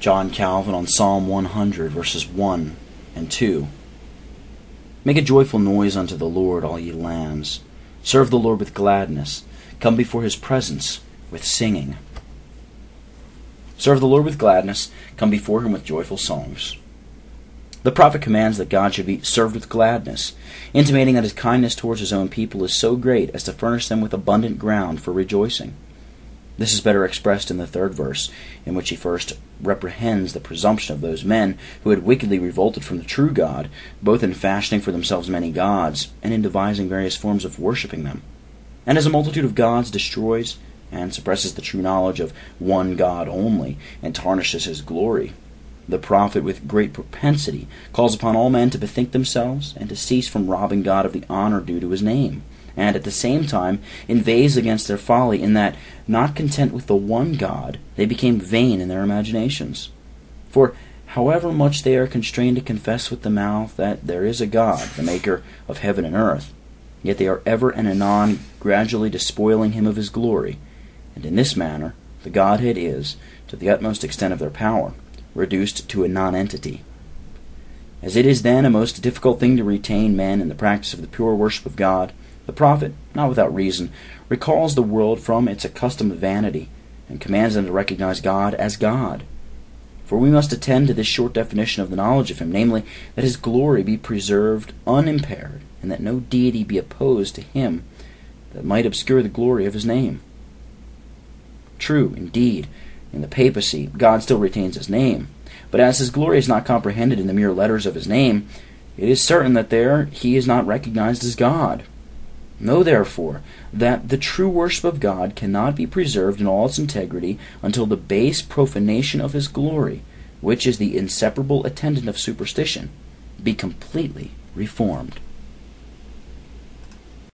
John Calvin on Psalm 100, verses 1 and 2. Make a joyful noise unto the Lord, all ye lands. Serve the Lord with gladness. Come before his presence with singing. Serve the Lord with gladness. Come before him with joyful songs. The prophet commands that God should be served with gladness, intimating that his kindness towards his own people is so great as to furnish them with abundant ground for rejoicing. This is better expressed in the third verse, in which he first reprehends the presumption of those men who had wickedly revolted from the true God, both in fashioning for themselves many gods, and in devising various forms of worshipping them. And as a multitude of gods destroys and suppresses the true knowledge of one God only, and tarnishes his glory, the prophet with great propensity calls upon all men to bethink themselves and to cease from robbing God of the honor due to his name, and at the same time inveighs against their folly in that, not content with the one God, they became vain in their imaginations. For however much they are constrained to confess with the mouth that there is a God, the maker of heaven and earth, yet they are ever and anon gradually despoiling him of his glory, and in this manner the Godhead is, to the utmost extent of their power, reduced to a nonentity. As it is then a most difficult thing to retain men in the practice of the pure worship of God, the prophet, not without reason, recalls the world from its accustomed vanity, and commands them to recognize God as God. For we must attend to this short definition of the knowledge of him, namely, that his glory be preserved unimpaired, and that no deity be opposed to him that might obscure the glory of his name. True, indeed, in the papacy, God still retains his name, but as his glory is not comprehended in the mere letters of his name, it is certain that there he is not recognized as God. Know, therefore, that the true worship of God cannot be preserved in all its integrity until the base profanation of his glory, which is the inseparable attendant of superstition, be completely reformed.